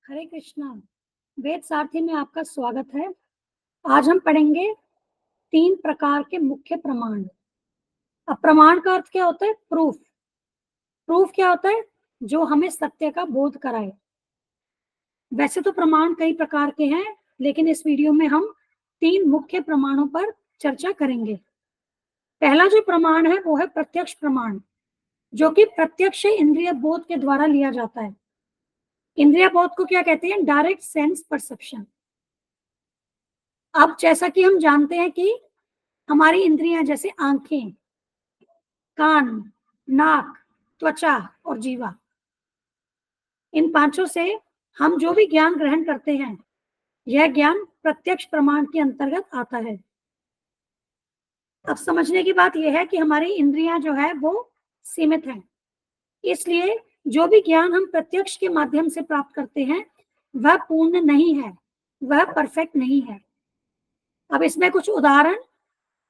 हरे कृष्णा। वेद सारथी में आपका स्वागत है। आज हम पढ़ेंगे 3 प्रकार के मुख्य प्रमाण। अब प्रमाण का अर्थ क्या होता है? प्रूफ। प्रूफ क्या होता है? जो हमें सत्य का बोध कराए। वैसे तो प्रमाण कई प्रकार के हैं, लेकिन इस वीडियो में हम 3 मुख्य प्रमाणों पर चर्चा करेंगे। पहला जो प्रमाण है वो है प्रत्यक्ष प्रमाण, जो कि प्रत्यक्ष इंद्रिय बोध के द्वारा लिया जाता है। इंद्रिय बोध को क्या कहते हैं? Direct sense perception. अब जैसा कि हम जानते हैं कि हमारी इंद्रियां जैसे आंखें, कान, नाक, त्वचा और जीवा, इन पांचों से हम जो भी ज्ञान ग्रहण करते हैं, यह ज्ञान प्रत्यक्ष प्रमाण के अंतर्गत आता है। अब समझने की बात यह है कि हमारी इंद्रियां जो है वो सीमित हैं, इसलिए जो भी ज्ञान हम प्रत्यक्ष के माध्यम से प्राप्त करते हैं वह पूर्ण नहीं है, वह परफेक्ट नहीं है। अब इसमें कुछ उदाहरण,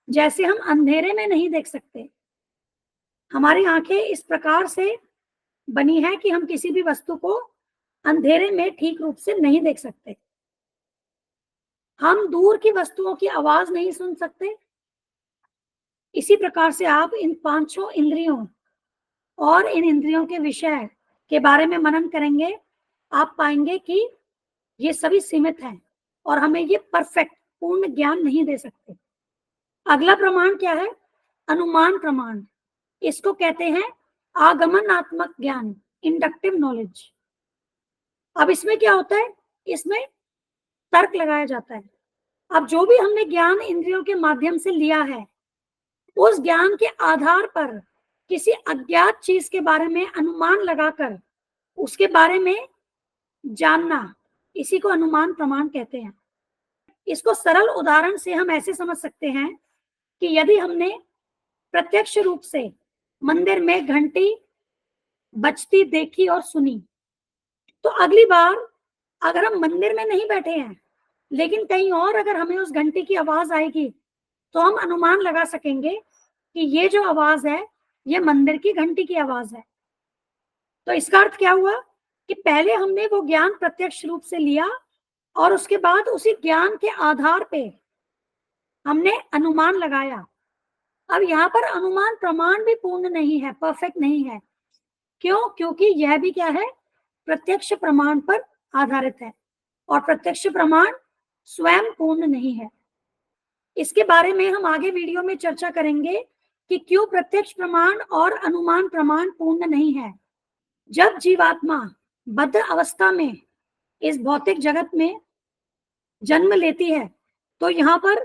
जैसे हम अंधेरे में नहीं देख सकते। हमारी आंखें इस प्रकार से बनी है कि हम किसी भी वस्तु को अंधेरे में ठीक रूप से नहीं देख सकते। हम दूर की वस्तुओं की आवाज नहीं सुन सकते। इसी प्रकार से आप इन पांचों इंद्रियों और इन इंद्रियों के विषय के बारे में मनन करेंगे, आप पाएंगे कि ये सभी सीमित हैं और हमें ये परफेक्ट पूर्ण ज्ञान नहीं दे सकते। अगला प्रमाण क्या है? अनुमान प्रमाण। इसको कहते हैं आगमनात्मक ज्ञान, इंडक्टिव नॉलेज। अब इसमें क्या होता है? इसमें तर्क लगाया जाता है। अब जो भी हमने ज्ञान इंद्रियों के माध्यम से लिया है, उस ज्ञान के आधार पर किसी अज्ञात चीज के बारे में अनुमान लगाकर उसके बारे में जानना, इसी को अनुमान प्रमाण कहते हैं। इसको सरल उदाहरण से हम ऐसे समझ सकते हैं कि यदि हमने प्रत्यक्ष रूप से मंदिर में घंटी बजती देखी और सुनी, तो अगली बार अगर हम मंदिर में नहीं बैठे हैं, लेकिन कहीं और अगर हमें उस घंटी की आवाज आएगी, तो हम अनुमान लगा सकेंगे कि ये जो आवाज है ये मंदिर की घंटी की आवाज है। तो इसका अर्थ क्या हुआ कि पहले हमने वो ज्ञान प्रत्यक्ष रूप से लिया और उसके बाद उसी ज्ञान के आधार पे हमने अनुमान लगाया। अब यहाँ पर अनुमान प्रमाण भी पूर्ण नहीं है, परफेक्ट नहीं है। क्यों? क्योंकि यह भी क्या है? प्रत्यक्ष प्रमाण पर आधारित है और प्रत्यक्ष प्रमाण स्वयं पूर्ण नहीं है। इसके बारे में हम आगे वीडियो में चर्चा करेंगे कि क्यों प्रत्यक्ष प्रमाण और अनुमान प्रमाण पूर्ण नहीं है। जब जीवात्मा बद्ध अवस्था में इस भौतिक जगत में जन्म लेती है, तो यहाँ पर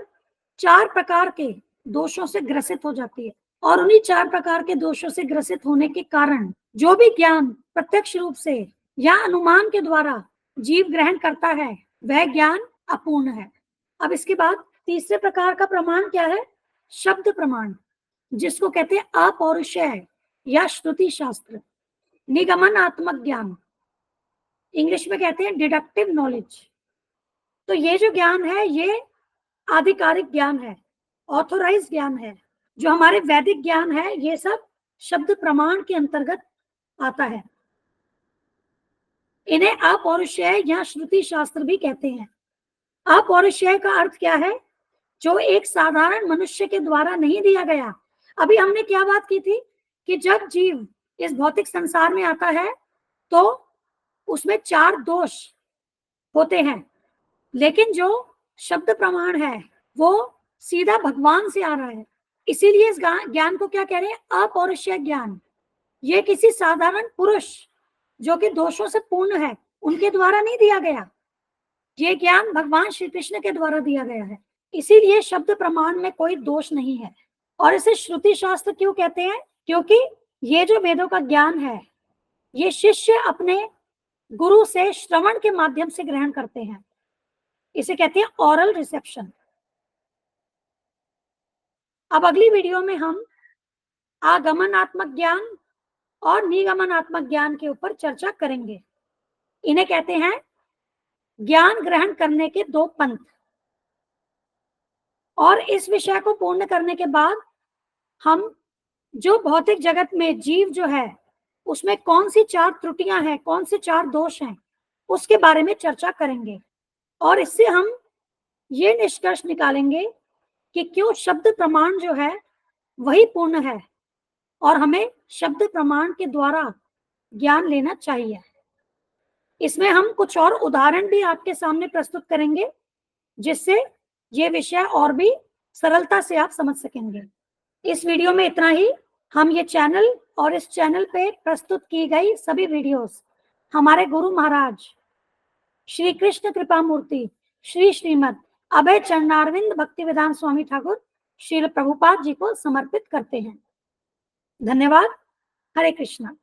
4 प्रकार के दोषों से ग्रसित हो जाती है और उन्हीं 4 प्रकार के दोषों से ग्रसित होने के कारण जो भी ज्ञान प्रत्यक्ष रूप से या अनुमान के द्वारा जीव ग्रहण करता है, वह ज्ञान अपूर्ण है। अब इसके बाद तीसरे प्रकार का प्रमाण क्या है? शब्द प्रमाण, जिसको कहते हैं अपौरुषेय या श्रुति शास्त्र, निगमनात्मक ज्ञान, इंग्लिश में कहते हैं डिडक्टिव नॉलेज। तो ये जो ज्ञान है ये आधिकारिक ज्ञान है, ऑथोराइज ज्ञान है। जो हमारे वैदिक ज्ञान है ये सब शब्द प्रमाण के अंतर्गत आता है। इन्हें अपौरुषेय या श्रुति शास्त्र भी कहते हैं। अपौरुषेय का अर्थ क्या है? जो एक साधारण मनुष्य के द्वारा नहीं दिया गया। अभी हमने क्या बात की थी कि जब जीव इस भौतिक संसार में आता है तो उसमें 4 दोष होते हैं, लेकिन जो शब्द प्रमाण है वो सीधा भगवान से आ रहा है। इसीलिए इस ज्ञान को क्या कह रहे हैं? अपौरुषेय ज्ञान। ये किसी साधारण पुरुष जो कि दोषों से पूर्ण है उनके द्वारा नहीं दिया गया, ये ज्ञान भगवान श्री कृष्ण के द्वारा दिया गया है। इसीलिए शब्द प्रमाण में कोई दोष नहीं है। और इसे श्रुति शास्त्र क्यों कहते हैं? क्योंकि ये जो वेदों का ज्ञान है ये शिष्य अपने गुरु से श्रवण के माध्यम से ग्रहण करते हैं। इसे कहते हैं ओरल रिसेप्शन। अब अगली वीडियो में हम आगमनात्मक ज्ञान और निगमनात्मक ज्ञान के ऊपर चर्चा करेंगे। इन्हें कहते हैं ज्ञान ग्रहण करने के 2 पंथ। और इस विषय को पूर्ण करने के बाद हम जो भौतिक जगत में जीव जो है उसमें कौन सी 4 त्रुटियां हैं, कौन से 4 दोष हैं, उसके बारे में चर्चा करेंगे और इससे हम ये निष्कर्ष निकालेंगे कि क्यों शब्द प्रमाण जो है वही पूर्ण है और हमें शब्द प्रमाण के द्वारा ज्ञान लेना चाहिए। इसमें हम कुछ और उदाहरण भी आपके सामने प्रस्तुत करेंगे जिससे ये विषय और भी सरलता से आप समझ सकेंगे। इस वीडियो में इतना ही। हम ये चैनल और इस चैनल पे प्रस्तुत की गई सभी वीडियोस हमारे गुरु महाराज श्री कृष्ण कृपा मूर्ति श्री श्रीमद अभय चरणारविंद भक्तिवेदांत स्वामी ठाकुर श्रील प्रभुपाद जी को समर्पित करते हैं। धन्यवाद। हरे कृष्णा।